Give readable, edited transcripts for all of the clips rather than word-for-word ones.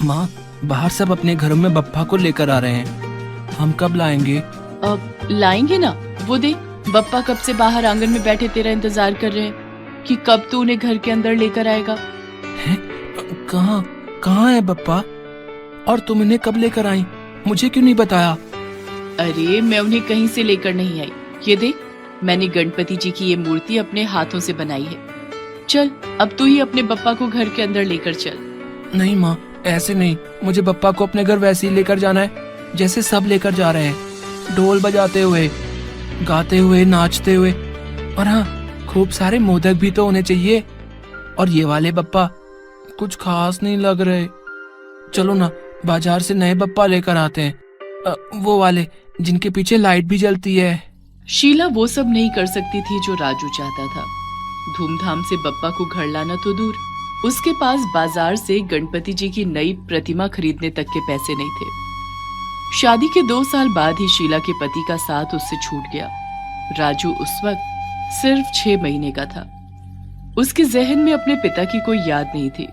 माँ, बाहर सब अपने घरों में बप्पा को लेकर आ रहे हैं। हम कब लाएंगे? अब लाएंगे ना। वो देख, बप्पा कब से बाहर आंगन में बैठे तेरा इंतजार कर रहे हैं कि कब तू उन्हें घर के अंदर लेकर आएगा। हैं? कहाँ कहाँ है बप्पा? और तुम इन्हें कब लेकर आई? मुझे क्यों नहीं बताया? अरे मैं उन्हें कहीं से लेकर नहीं आई। ये देख, मैंने गणपति जी की ये मूर्ति अपने हाथों से बनाई है। चल, अब तू ही अपने बप्पा को घर के अंदर लेकर चल। नहीं माँ, ऐसे नहीं। मुझे बप्पा को अपने घर वैसे ही लेकर जाना है जैसे सब लेकर जा रहे हैं, ढोल बजाते हुए, गाते हुए, नाचते हुए। और हाँ, खूब सारे मोदक भी तो होने चाहिए। और ये वाले बप्पा कुछ खास नहीं लग रहे। चलो ना, बाजार से नए बप्पा लेकर आते हैं, वो वाले जिनके पीछे लाइट भी जलती है। शीला वो सब नहीं कर सकती थी जो राजू चाहता था। धूमधाम से बप्पा को घर लाना तो दूर, उसके पास बाजार से गणपति जी की नई प्रतिमा खरीदने तक के पैसे नहीं थे। शादी के 2 साल बाद ही शीला के पति का साथ उससे छूट गया। राजू उस वक्त सिर्फ 6 महीने का था। उसके जहन में अपने पिता की कोई याद नहीं थी,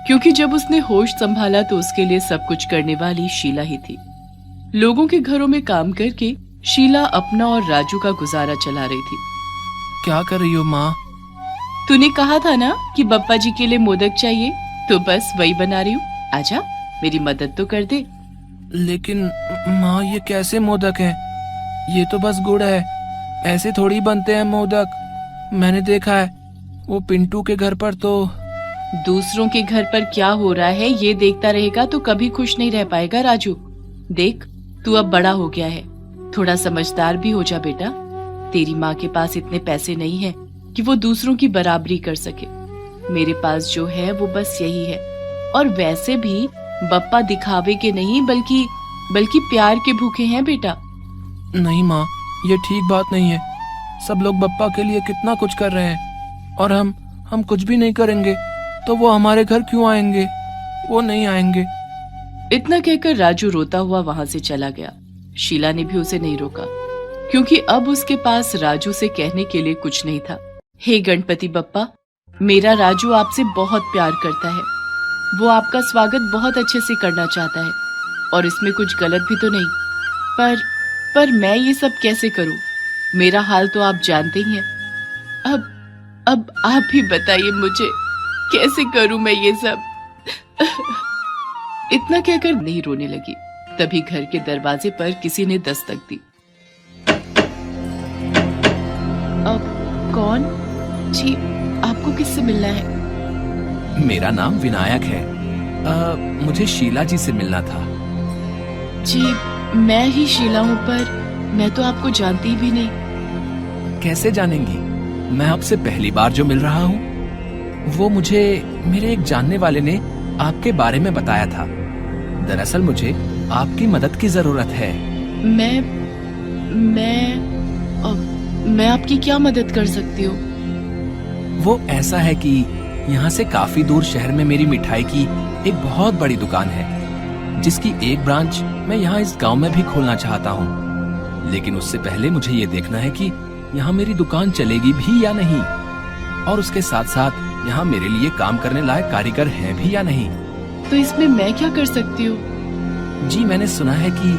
क्योंकि जब उसने होश संभाला तो उसके लिए सब कुछ करने वाली शीला ही थी। लोगों के घरों में काम करके शीला अपना और राजू का गुजारा चला रही थी। क्या कर रही हो माँ? तूने कहा था ना कि बप्पा जी के लिए मोदक चाहिए, तो बस वही बना रही हूँ। आजा, मेरी मदद तो कर दे। लेकिन माँ, ये कैसे मोदक हैं? ये तो बस गुड़ है, ऐसे थोड़ी बनते हैं मोदक। मैंने देखा है वो पिंटू के घर पर तो। दूसरों के घर पर क्या हो रहा है ये देखता रहेगा तो कभी खुश नहीं रह पाएगा राजू। देख, तू अब बड़ा हो गया है, थोड़ा समझदार भी हो जा बेटा। तेरी माँ के पास इतने पैसे नहीं है कि वो दूसरों की बराबरी कर सके। मेरे पास जो है वो बस यही है। और वैसे भी बप्पा दिखावे के नहीं बल्कि प्यार के भूखे हैं बेटा। नहीं माँ, ये ठीक बात नहीं है। सब लोग बप्पा के लिए कितना कुछ कर रहे हैं, और हम कुछ भी नहीं करेंगे तो वो हमारे घर क्यों आएंगे? वो नहीं आएंगे। इतना कहकर राजू रोता हुआ वहां से चला गया। शीला ने भी उसे नहीं रोका, क्योंकि अब उसके पास राजू से कहने के लिए कुछ नहीं था। हे गणपति बप्पा, मेरा राजू आपसे बहुत प्यार करता है। वो आपका स्वागत बहुत अच्छे से करना चाहता है, और इसमें कुछ गलत भी तो नहीं। पर मैं ये सब कैसे करूं? मेरा हाल तो आप जानते ही हैं। अब आप ही बताइए मुझे, कैसे करूं मैं ये सब? इतना कहकर नहीं रोने लगी, तभी घर के दरवाजे पर किसी ने दस्तक दी। अब कौन? जी, आपको किससे मिलना है? मेरा नाम विनायक है। मुझे शीला जी से मिलना था। जी, मैं ही शीला हूँ, पर मैं तो आपको जानती भी नहीं। कैसे जानेंगी? मैं आपसे पहली बार जो मिल रहा हूँ। वो मुझे मेरे एक जानने वाले ने आपके बारे में बताया था। दरअसल मुझे आपकी मदद की जरूरत है। मैं आपकी क्या मदद कर सकती हूँ? वो ऐसा है कि यहाँ से काफी दूर शहर में मेरी मिठाई की एक बहुत बड़ी दुकान है, जिसकी एक ब्रांच मैं यहाँ इस गांव में भी खोलना चाहता हूँ। लेकिन उससे पहले मुझे ये देखना है कि यहाँ मेरी दुकान चलेगी भी या नहीं, और उसके साथ साथ यहाँ मेरे लिए काम करने लायक कारीगर हैं भी या नहीं। तो इसमें मैं क्या कर सकती हूँ? जी, मैंने सुना है कि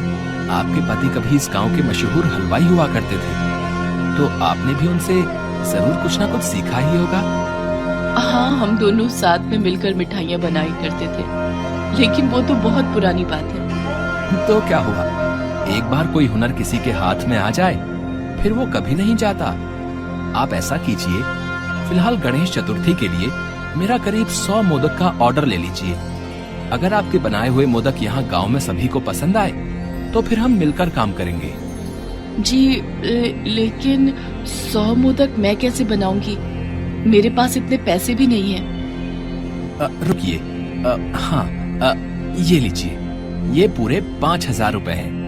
आपके पति कभी इस गांव के मशहूर हलवाई हुआ करते थे, तो आपने भी उनसे जरूर कुछ ना कुछ सीखा ही होगा। हाँ, हम दोनों साथ में मिलकर मिठाइयाँ बनाया करते थे, लेकिन वो तो बहुत पुरानी बात है। तो क्या हुआ, एक बार कोई हुनर किसी के हाथ में आ जाए फिर वो कभी नहीं जाता। आप ऐसा कीजिए, फिलहाल गणेश चतुर्थी के लिए मेरा करीब 100 मोदक का ऑर्डर ले लीजिए। अगर आपके बनाए हुए मोदक यहाँ गांव में सभी को पसंद आए तो फिर हम मिलकर काम करेंगे। जी, लेकिन 100 मोदक मैं कैसे बनाऊंगी? मेरे पास इतने पैसे भी नहीं हैं। रुकिए, हाँ, ये लीजिए, ये पूरे 5,000 रुपए हैं।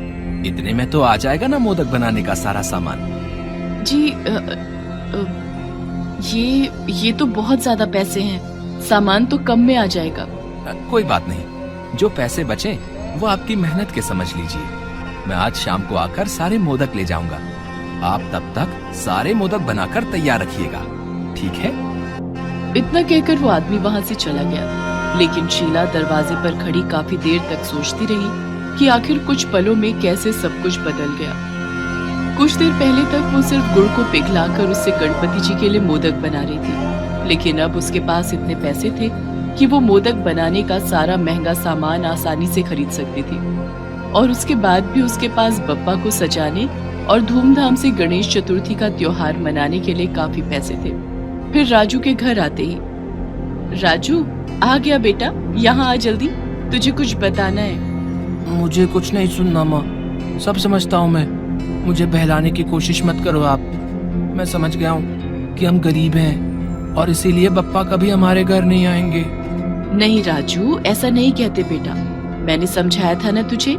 इतने में तो आ जाएगा ना मोदक बनाने का सारा सामान? जी, ये तो बहुत ज्यादा पैसे हैं, सामान तो कम में आ जाएगा। कोई बात नहीं, जो पैसे बचे वो आपकी मेहनत के समझ लीजिए। मैं आज शाम को आकर सारे मोदक ले जाऊंगा। आप तब तक सारे मोदक बनाकर तैयार रखिएगा, ठीक है? इतना कहकर वो आदमी वहां से चला गया। लेकिन शीला दरवाजे पर खड़ी काफी देर तक सोचती रही कि आखिर कुछ पलों में कैसे सब कुछ बदल गया। कुछ देर पहले तक वो सिर्फ गुड़ को पिघलाकर उससे गणपति जी के लिए मोदक बना रही थी, लेकिन अब उसके पास इतने पैसे थे कि वो मोदक बनाने का सारा महंगा सामान आसानी से खरीद सकती थी। और उसके बाद भी उसके पास बप्पा को सजाने और धूमधाम से गणेश चतुर्थी का त्योहार मनाने के लिए काफी पैसे थे। फिर राजू के घर आते ही, राजू आ गया बेटा, यहाँ आ जल्दी, तुझे कुछ बताना है। मुझे कुछ नहीं सुनना माँ, सब समझता हूँ मैं। मुझे बहलाने की कोशिश मत करो आप। मैं समझ गया हूँ कि हम गरीब हैं और इसीलिए बप्पा कभी हमारे घर नहीं आएंगे। नहीं राजू, ऐसा नहीं कहते बेटा, मैंने समझाया था ना तुझे,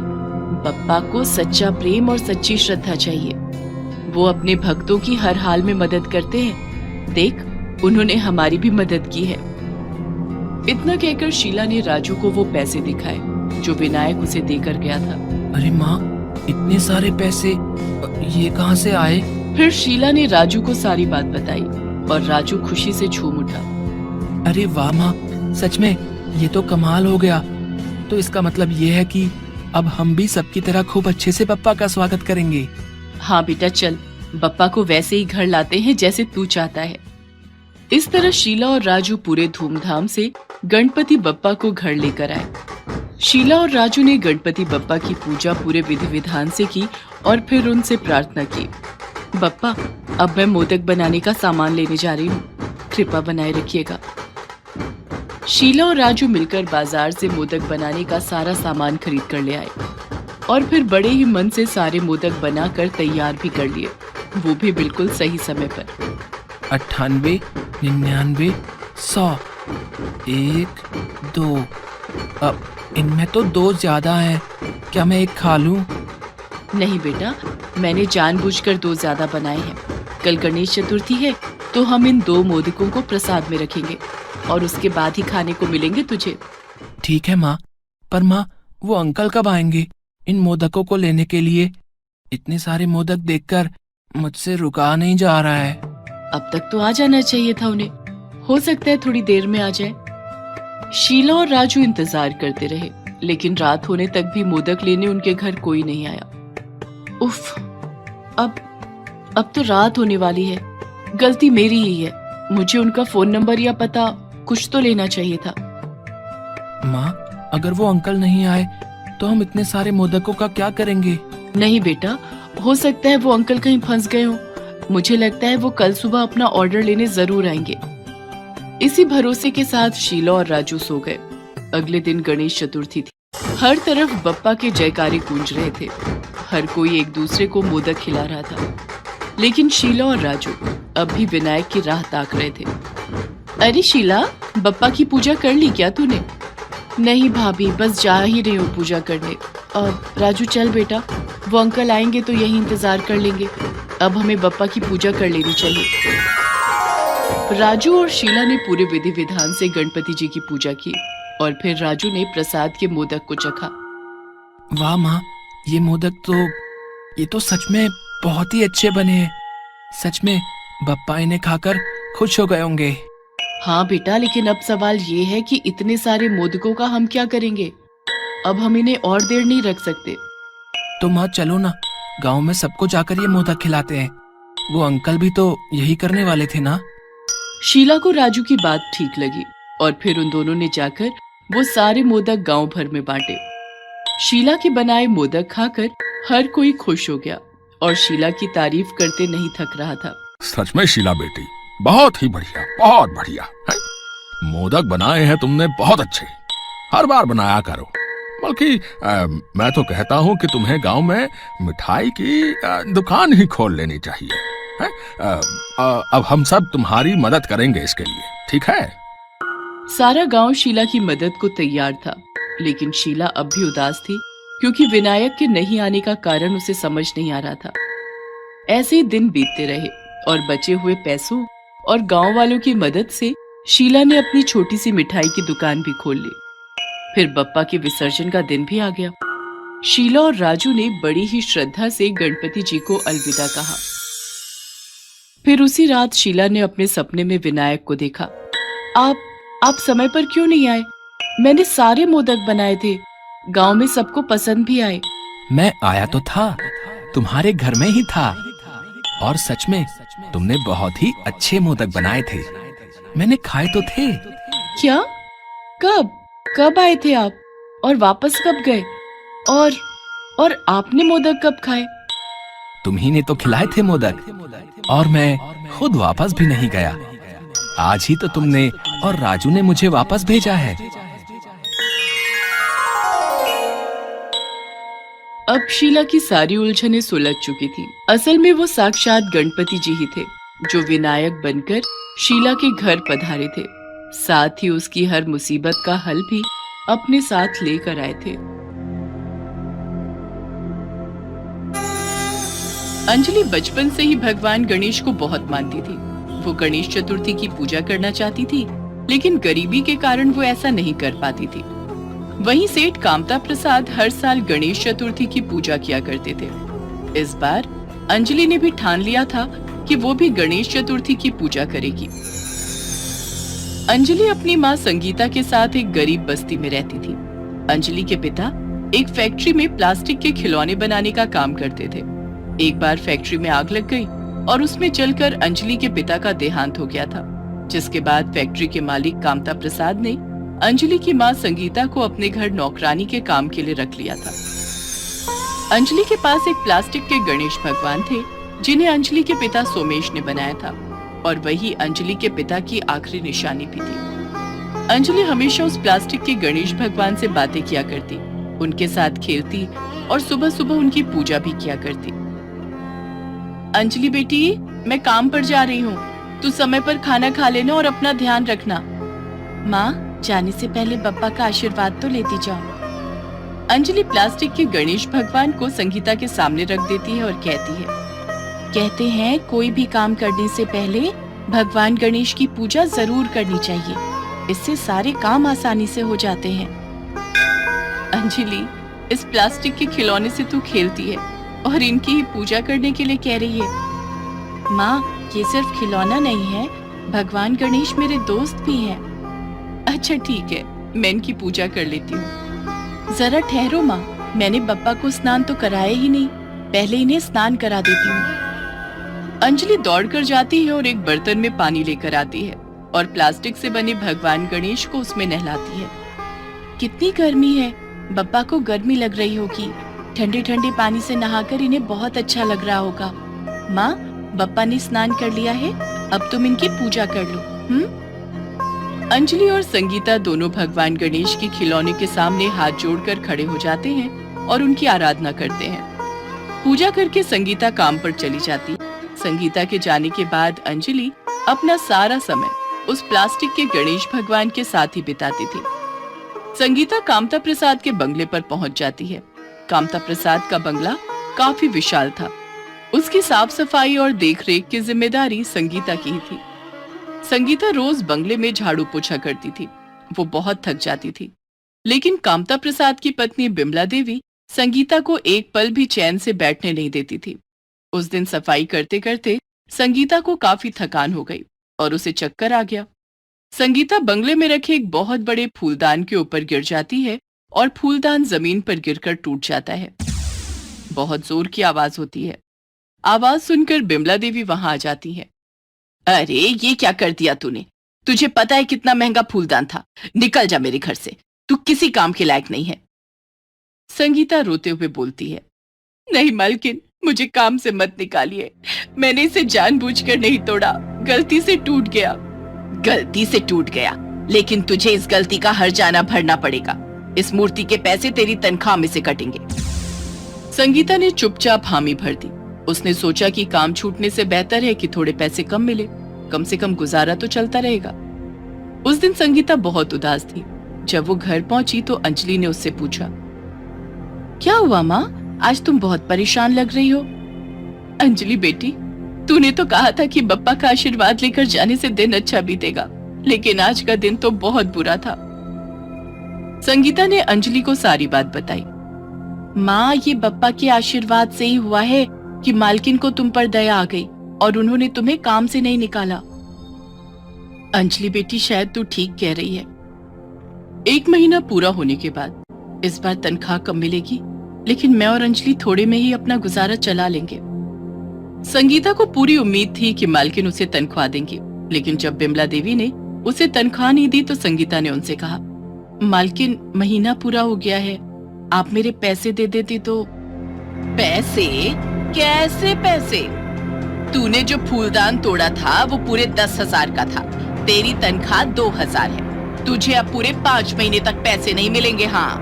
बप्पा को सच्चा प्रेम और सच्ची श्रद्धा चाहिए। वो अपने भक्तों की हर हाल में मदद करते हैं। देख, उन्होंने हमारी भी मदद की है। इतना कहकर शीला ने राजू को वो पैसे दिखाए जो विनायक उसे देकर गया था। अरे माँ, इतने सारे पैसे ये कहाँ से आए? फिर शीला ने राजू को सारी बात बताई और राजू खुशी से झूम उठा। अरे वाह माँ, सच में ये तो कमाल हो गया। तो इसका मतलब ये है कि अब हम भी सबकी तरह खूब अच्छे से बप्पा का स्वागत करेंगे। हाँ बेटा, चल बप्पा को वैसे ही घर लाते हैं जैसे तू चाहता है। इस तरह शीला और राजू पूरे धूमधाम से गणपति बप्पा को घर लेकर आए। शीला और राजू ने गणपति बप्पा की पूजा पूरे विधि विधान से की और फिर उनसे प्रार्थना की, बप्पा अब मैं मोदक बनाने का सामान लेने जा रही हूँ, कृपा बनाए रखिएगा। शीला और राजू मिलकर बाजार से मोदक बनाने का सारा सामान खरीद कर ले आए और फिर बड़े ही मन से सारे मोदक बनाकर तैयार भी कर लिए, वो भी बिल्कुल सही समय पर। 98, 99, 100, 1, 2। अब इनमें तो 2 ज्यादा हैं, क्या मैं एक खा लूं? नहीं बेटा, मैंने जानबूझकर 2 ज्यादा बनाए हैं। कल गणेश चतुर्थी है तो हम इन 2 मोदकों को प्रसाद में रखेंगे और उसके बाद ही खाने को मिलेंगे तुझे। ठीक है माँ, पर माँ वो अंकल कब आएंगे इन मोदकों को लेने के लिए? इतने सारे मोदक देखकर मुझसे रुका नहीं जा रहा है। अब तक तो आ जाना चाहिए था उन्हें, हो सकता है थोड़ी देर में आ जाए। शीला और राजू इंतजार करते रहे, लेकिन रात होने तक भी मोदक लेने उनके घर कोई नहीं आया। उफ, अब तो रात होने वाली है। गलती मेरी ही है, मुझे उनका फोन नंबर या पता कुछ तो लेना चाहिए था। माँ, अगर वो अंकल नहीं आए तो हम इतने सारे मोदकों का क्या करेंगे? नहीं बेटा, हो सकता है वो अंकल कहीं फंस गए हों। मुझे लगता है वो कल सुबह अपना ऑर्डर लेने जरूर आएंगे। इसी भरोसे के साथ शीला और राजू सो गए। अगले दिन गणेश चतुर्थी थी। हर तरफ बप्पा के जयकारे गूंज रहे थे। हर कोई एक दूसरे को मोदक खिला रहा था, लेकिन शीला और राजू अब भी विनायक की राह ताक रहे थे। अरे शीला, बप्पा की पूजा कर ली क्या तूने? नहीं भाभी, बस जा ही रही हूँ पूजा करने। राजू चल बेटा, वो अंकल आएंगे तो यही इंतजार कर लेंगे। अब हमें बप्पा की पूजा कर लेनी चाहिए। राजू और शीला ने पूरे विधि विधान से गणपति जी की पूजा की और फिर राजू ने प्रसाद के मोदक को चखा। वाह माँ, ये तो सच में बहुत ही अच्छे बने हैं। सच में बप्पा इन्हें खाकर खुश हो गए होंगे। हाँ बेटा, लेकिन अब सवाल ये है कि इतने सारे मोदकों का हम क्या करेंगे? अब हम इन्हें और देर नहीं रख सकते। तो माँ चलो ना, गांव में सबको जाकर ये मोदक खिलाते हैं। वो अंकल भी तो यही करने वाले थे ना। शीला को राजू की बात ठीक लगी और फिर उन दोनों ने जाकर वो सारे मोदक गांव भर में बांटे। शीला के बनाए मोदक खाकर हर कोई खुश हो गया और शीला की तारीफ करते नहीं थक रहा था। सच में शीला बेटी, बहुत ही बढ़िया, बहुत बढ़िया है। मोदक बनाए हैं तुमने बहुत अच्छे, हर बार बनाया करो। बल्कि मैं तो कहता हूँ कि तुम्हें गांव में मिठाई की दुकान ही खोल लेनी चाहिए है? अब हम सब तुम्हारी मदद करेंगे इसके लिए, ठीक है? सारा गांव शीला की मदद को तैयार था, लेकिन शीला अब भी उदास थी क्योंकि विनायक के नहीं आने का कारण उसे समझ नहीं आ रहा था। ऐसे ही दिन बीतते रहे और बचे हुए पैसों और गांव वालों की मदद से शीला ने अपनी छोटी सी मिठाई की दुकान भी खोल ली। फिर बप्पा के विसर्जन का दिन भी आ गया। शीला और राजू ने बड़ी ही श्रद्धा से गणपति जी को अलविदा कहा। फिर उसी रात शीला ने अपने सपने में विनायक को देखा। आप समय पर क्यों नहीं आए? मैंने सारे मोदक बनाए थे, गांव में सबको पसंद भी आए। मैं आया तो था, तुम्हारे घर में ही था, और सच में तुमने बहुत ही अच्छे मोदक बनाए थे। मैंने खाए तो थे। क्या? कब कब आए थे आप? और वापस कब गए? और आपने मोदक कब खाए? तुम्ही ने तो खिलाए थे मोदक, और मैं खुद वापस भी नहीं गया। आज ही तो तुमने और राजू ने मुझे वापस भेजा है। अब शीला की सारी उलझनें सुलझ चुकी थी। असल में वो साक्षात गणपति जी ही थे, जो विनायक बनकर शीला के घर पधारे थे। साथ ही उसकी हर मुसीबत का हल भी अपने साथ लेकर आए थे। अंजलि बचपन से ही भगवान गणेश को बहुत मानती थी। वो गणेश चतुर्थी की पूजा करना चाहती थी, लेकिन गरीबी के कारण वो ऐसा नहीं कर पाती थी। वहीं सेठ कामता प्रसाद हर साल गणेश चतुर्थी की पूजा किया करते थे। इस बार अंजलि ने भी ठान लिया था कि वो भी गणेश चतुर्थी की पूजा करेगी। अंजलि अपनी माँ संगीता के साथ एक गरीब बस्ती में रहती थी। अंजलि के पिता एक फैक्ट्री में प्लास्टिक के खिलौने बनाने का काम करते थे। एक बार फैक्ट्री में आग लग गई और उसमें जलकर अंजलि के पिता का देहांत हो गया था, जिसके बाद फैक्ट्री के मालिक कामता प्रसाद ने अंजलि की माँ संगीता को अपने घर नौकरानी के काम के लिए रख लिया था। अंजलि के पास एक प्लास्टिक के गणेश भगवान थे, जिन्हें अंजलि के पिता सोमेश ने बनाया था, और वही अंजलि के पिता की आखिरी निशानी भी थी। अंजलि हमेशा उस प्लास्टिक के गणेश भगवान से बातें किया करती, उनके साथ खेलती और सुबह सुबह उनकी पूजा भी किया करती। अंजलि बेटी, मैं काम पर जा रही हूँ, तू समय पर खाना खा लेना और अपना ध्यान रखना। माँ, जाने से पहले बप्पा का आशीर्वाद तो लेती जाओ। अंजलि प्लास्टिक के गणेश भगवान को संगीता के सामने रख देती है और कहती है, कहते हैं कोई भी काम करने से पहले भगवान गणेश की पूजा जरूर करनी चाहिए, इससे सारे काम आसानी से हो जाते हैं। अंजलि, इस प्लास्टिक के खिलौने से तू खेलती है और इनकी ही पूजा करने के लिए कह रही है। माँ, ये सिर्फ खिलौना नहीं है, भगवान गणेश मेरे दोस्त भी हैं। अच्छा ठीक है, मैं इनकी पूजा कर लेती हूँ। जरा ठहरो माँ, मैंने बप्पा को स्नान तो कराया ही नहीं, पहले इन्हें स्नान करा देती हूँ। अंजलि दौड़कर जाती है और एक बर्तन में पानी लेकर आती है और प्लास्टिक से बने भगवान गणेश को उसमें नहलाती है। कितनी गर्मी है, बप्पा को गर्मी लग रही होगी, ठंडे ठंडे पानी से नहाकर इन्हें बहुत अच्छा लग रहा होगा। माँ, बप्पा ने स्नान कर लिया है, अब तुम इनकी पूजा कर लो। अंजलि और संगीता दोनों भगवान गणेश के खिलौने के सामने हाथ जोड़कर खड़े हो जाते हैं और उनकी आराधना करते हैं। पूजा करके संगीता काम पर चली जाती। संगीता के जाने के बाद अंजलि अपना सारा समय उस प्लास्टिक के गणेश भगवान के साथ ही बिताती थी। संगीता कामता प्रसाद के बंगले पर पहुंच जाती है। कामता प्रसाद का बंगला काफी विशाल था। उसकी साफ सफाई और देखरेख की जिम्मेदारी संगीता की ही थी। संगीता रोज बंगले में झाड़ू पोछा करती थी। वो बहुत थक जाती थी, लेकिन कामता प्रसाद की पत्नी बिमला देवी संगीता को एक पल भी चैन से बैठने नहीं देती थी। उस दिन सफाई करते करते संगीता को काफी थकान हो गई और उसे चक्कर आ गया। संगीता बंगले में रखे एक बहुत बड़े फूलदान के ऊपर गिर जाती है और फूलदान जमीन पर गिरकर टूट जाता है। बहुत जोर की आवाज होती है। आवाज सुनकर बिमला देवी वहां आ जाती है। अरे, ये क्या कर दिया तूने? तुझे पता है कितना महंगा फूलदान था? निकल जा मेरे घर से, तू किसी काम के लायक नहीं है। संगीता रोते हुए बोलती है, नहीं मालकिन, मुझे काम से मत निकालिए, मैंने इसे जानबूझकर नहीं तोड़ा, गलती से टूट गया। गलती से टूट गया, लेकिन तुझे इस गलती का हर्जाना भरना पड़ेगा। इस मूर्ति के पैसे तेरी तनख्वाह में से कटेंगे। संगीता ने चुपचाप हामी भर दी। उसने सोचा कि काम छूटने से बेहतर है कि थोड़े पैसे कम मिले, कम से कम गुजारा तो चलता रहेगा। उस दिन संगीता बहुत उदास थी। जब वो घर पहुंची तो अंजलि ने उससे पूछा, क्या हुआ माँ, आज तुम बहुत परेशान लग रही हो? अंजलि बेटी, तूने तो कहा था कि बप्पा का आशीर्वाद लेकर जाने से दिन अच्छा बीतेगा, लेकिन आज का दिन तो बहुत बुरा था। संगीता ने अंजलि को सारी बात बताई। माँ, ये बप्पा के आशीर्वाद से ही हुआ है कि मालकिन को तुम पर दया आ गई और उन्होंने तुम्हें काम से नहीं निकाला। अंजलि बेटी, शायद तू ठीक कह रही है। 1 महीना पूरा होने के बाद इस बार तनख्वाह कम मिलेगी, लेकिन मैं और अंजलि थोड़े में ही अपना गुजारा चला लेंगे। संगीता को पूरी उम्मीद थी कि मालकिन उसे तनख्वाह देंगी, लेकिन जब बिमला देवी ने उसे तनख्वाह नहीं दी तो संगीता ने उनसे कहा, मालकिन महीना पूरा हो गया है, आप मेरे पैसे दे देती तो। पैसे? कैसे पैसे? तूने जो फूलदान तोड़ा था वो पूरे 10,000 का था। तेरी तनख्वाह 2,000 है। तुझे अब पूरे 5 महीने तक पैसे नहीं मिलेंगे। हाँ,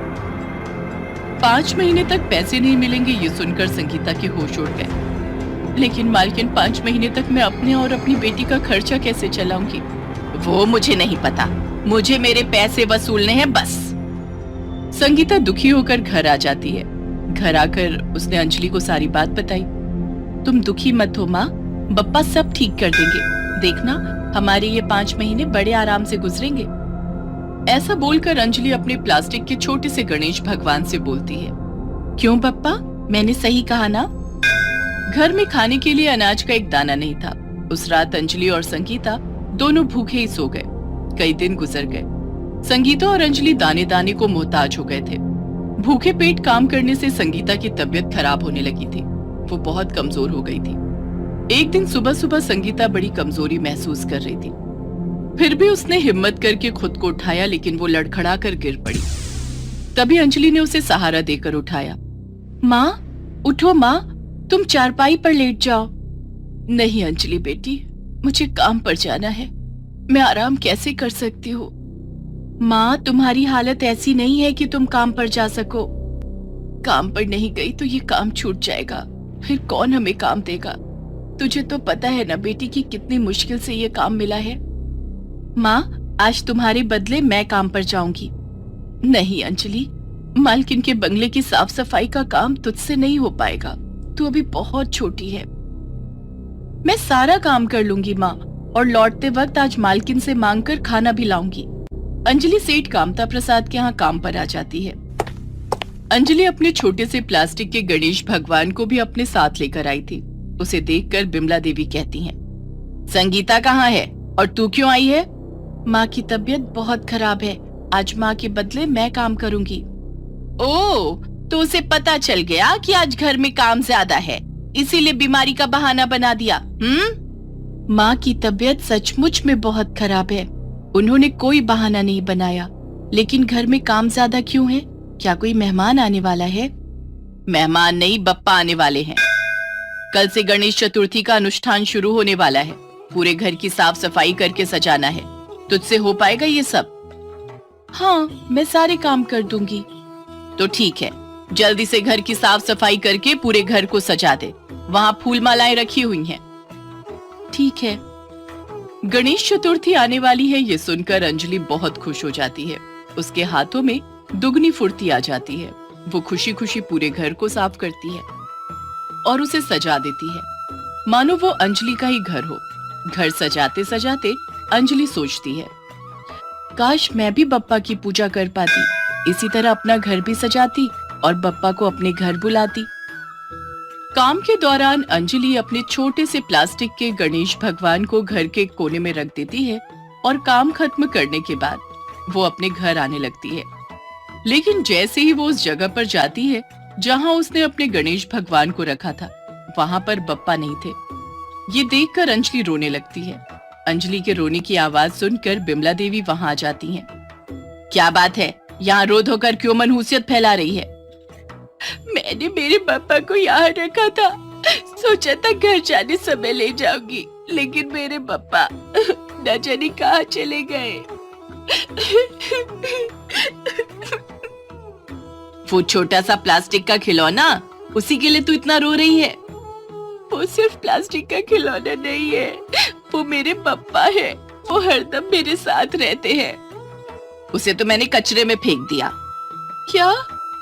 5 महीने तक पैसे नहीं मिलेंगे, ये सुनकर संगीता के होश उड़ गए। लेकिन मालकिन 5 महीने तक मैं अपने और अपनी बेटी का खर्चा कैसे चलाऊंगी? वो मुझे नहीं पता, मुझे मेरे पैसे वसूलने हैं बस। संगीता दुखी होकर घर आ जाती है। घर आकर उसने अंजलि को सारी बात बताई। तुम दुखी मत हो माँ, बप्पा सब ठीक कर देंगे। देखना, हमारे ये 5 महीने बड़े आराम से गुजरेंगे। ऐसा बोलकर अंजलि अपने प्लास्टिक के छोटे से गणेश भगवान से बोलती है। क्यों बप्पा, मैंने सही कहा ना? घर में खाने के लिए अनाज का एक दाना नहीं था। उस रात अंजलि और संगीता दोनों भूखे ही सो गए। कई दिन गुजर गए। संगीता और अंजलि दाने दाने को मोहताज हो गए थे। भूखे पेट काम करने से संगीता की तबीयत खराब होने लगी थी। वो बहुत कमजोर हो गई थी। एक दिन सुबह सुबह संगीता बड़ी कमजोरी महसूस कर रही थी। फिर भी उसने हिम्मत करके खुद को उठाया, लेकिन वो लड़खड़ा कर गिर पड़ी। तभी अंजलि ने उसे सहारा देकर उठाया। माँ उठो, माँ तुम चारपाई पर लेट जाओ। नहीं अंजलि बेटी, मुझे काम पर जाना है, मैं आराम कैसे कर सकती हूँ? माँ तुम्हारी हालत ऐसी नहीं है कि तुम काम पर जा सको। काम पर नहीं गई तो ये काम छूट जाएगा, फिर कौन हमें काम देगा? तुझे तो पता है ना बेटी कि कितनी मुश्किल से ये काम मिला है। माँ आज तुम्हारे बदले मैं काम पर जाऊंगी। नहीं अंजलि, मालकिन के बंगले की साफ सफाई का काम तुझसे नहीं हो पाएगा, तू अभी बहुत छोटी है। मैं सारा काम कर लूंगी माँ, और लौटते वक्त आज मालकिन से मांगकर खाना भी लाऊंगी। अंजलि सेठ कामता प्रसाद के यहाँ काम पर आ जाती है। अंजलि अपने छोटे से प्लास्टिक के गणेश भगवान को भी अपने साथ लेकर आई थी। उसे देखकर बिमला देवी कहती हैं, संगीता कहाँ है और तू क्यों आई है? माँ की तबीयत बहुत खराब है, आज माँ के बदले मैं काम करूंगी। ओह, तो उसे पता चल गया कि आज घर में काम ज्यादा है, इसीलिए बीमारी का बहाना बना दिया। माँ की तबीयत सचमुच में बहुत खराब है, उन्होंने कोई बहाना नहीं बनाया। लेकिन घर में काम ज्यादा क्यों है? क्या कोई मेहमान आने वाला है? मेहमान नहीं, बप्पा आने वाले हैं। कल से गणेश चतुर्थी का अनुष्ठान शुरू होने वाला है। पूरे घर की साफ सफाई करके सजाना है। तुझसे हो पाएगा ये सब? हाँ, मैं सारे काम कर दूंगी। तो ठीक है, जल्दी से घर की साफ सफाई करके पूरे घर को सजा दे। वहाँ फूल मालाएं रखी हुई हैं। ठीक है। गणेश चतुर्थी आने वाली है, ये सुनकर अंजलि बहुत खुश हो जाती है। उसके हाथों में दुगनी फुर्ती आ जाती है। वो खुशी खुशी पूरे घर को साफ करती है और उसे सजा देती है, मानो वो अंजलि का ही घर हो। घर सजाते सजाते अंजलि सोचती है, काश मैं भी बप्पा की पूजा कर पाती, इसी तरह अपना घर भी सजाती और बप्पा को अपने घर बुलाती। काम के दौरान अंजलि अपने छोटे से प्लास्टिक के गणेश भगवान को घर के कोने में रख देती है और काम खत्म करने के बाद वो अपने घर आने लगती है। लेकिन जैसे ही वो उस जगह पर जाती है जहां उसने अपने गणेश भगवान को रखा था, वहां पर बप्पा नहीं थे। ये देखकर अंजलि रोने लगती है। अंजलि के रोने की आवाज सुनकर बिमला देवी वहां आ जाती हैं। क्या बात है, यहाँ रो धोकर क्यों मनहूसियत फैला रही है? मैंने मेरे पापा को यहाँ रखा था, सोचा था घर जाने समय ले जाऊंगी, लेकिन मेरे पापा न जाने कहाँ चले गए। वो छोटा सा प्लास्टिक का खिलौना, उसी के लिए तू इतना रो रही है? वो सिर्फ प्लास्टिक का खिलौना नहीं है, वो मेरे पापा है। वो हरदम मेरे साथ रहते हैं। उसे तो मैंने कचरे में फेंक दिया। क्या?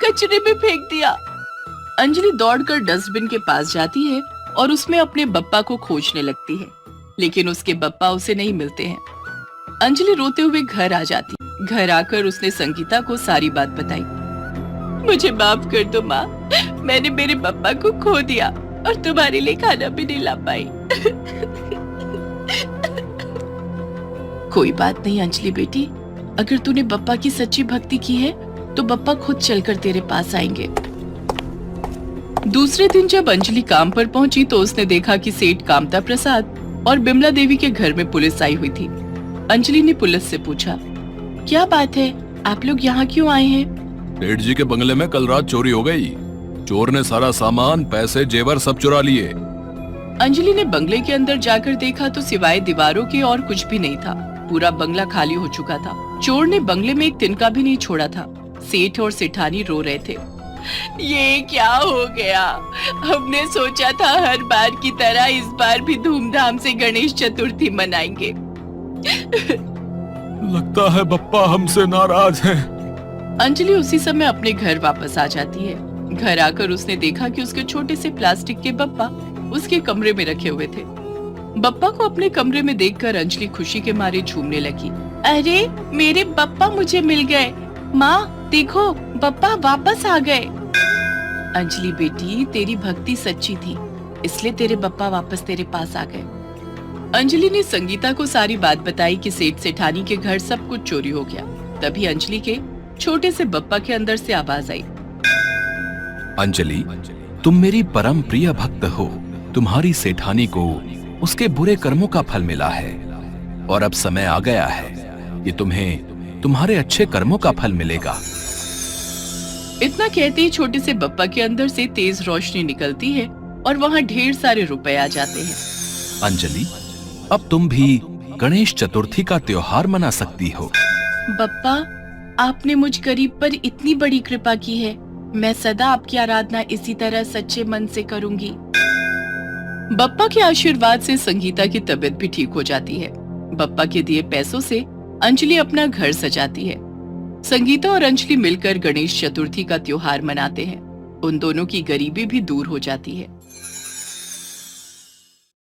कचरे में फेंक दिया? अंजलि दौड़कर डस्टबिन के पास जाती है और उसमें अपने बप्पा को खोजने लगती है, लेकिन उसके बप्पा उसे नहीं मिलते हैं। अंजलि रोते हुए घर आ जाती। घर आकर उसने संगीता को सारी बात बताई। मुझे माफ कर दो माँ, मैंने मेरे बप्पा को खो दिया और तुम्हारे लिए खाना भी नहीं ला पाई। कोई बात नहीं अंजलि बेटी, अगर तूने बप्पा की सच्ची भक्ति की है तो बप्पा खुद चलकर तेरे पास आएंगे। दूसरे दिन जब अंजलि काम पर पहुंची तो उसने देखा कि सेठ कामता प्रसाद और बिमला देवी के घर में पुलिस आई हुई थी। अंजलि ने पुलिस से पूछा, क्या बात है, आप लोग यहाँ क्यों आए हैं? सेठ जी के बंगले में कल रात चोरी हो गई। चोर ने सारा सामान, पैसे, जेवर सब चुरा लिए। अंजलि ने बंगले के अंदर जाकर देखा तो सिवाय दीवारों के और कुछ भी नहीं था। पूरा बंगला खाली हो चुका था। चोर ने बंगले में एक तिनका भी नहीं छोड़ा था। सेठ और सेठानी रो रहे थे। ये क्या हो गया? हमने सोचा था हर बार की तरह इस बार भी धूमधाम से गणेश चतुर्थी मनाएंगे। लगता है बप्पा हमसे नाराज है। अंजलि उसी समय अपने घर वापस आ जाती है। घर आकर उसने देखा कि उसके छोटे से प्लास्टिक के बप्पा उसके कमरे में रखे हुए थे। बप्पा को अपने कमरे में देखकर अंजलि खुशी के मारे झूमने लगी। अरे मेरे बप्पा मुझे मिल गए। माँ देखो, बप्पा वापस आ गए। अंजलि बेटी, तेरी भक्ति सच्ची थी, इसलिए तेरे बप्पा वापस तेरे पास आ गए। अंजलि ने संगीता को सारी बात बताई कि सेठ सेठानी के घर सब कुछ चोरी हो गया। तभी अंजलि के छोटे से बप्पा के अंदर से आवाज आई, अंजलि, तुम मेरी परम प्रिय भक्त हो। तुम्हारी सेठानी को उसके बुरे कर्मों का फल मिला है और अब समय आ गया है कि तुम्हें तुम्हारे अच्छे कर्मों का फल मिलेगा। इतना कहते ही छोटे से बप्पा के अंदर से तेज रोशनी निकलती है और वहाँ ढेर सारे रुपए आ जाते हैं। अंजलि, अब तुम भी गणेश चतुर्थी का त्योहार मना सकती हो। बप्पा, आपने मुझ गरीब पर इतनी बड़ी कृपा की है। मैं सदा आपकी आराधना इसी तरह सच्चे मन से करूंगी। बप्पा के आशीर्वाद से संगीता की तबीयत भी ठीक हो जाती है। बप्पा के दिए पैसों से अंजलि अपना घर सजाती है। संगीता और अंजलि मिलकर गणेश चतुर्थी का त्योहार मनाते हैं। उन दोनों की गरीबी भी दूर हो जाती है।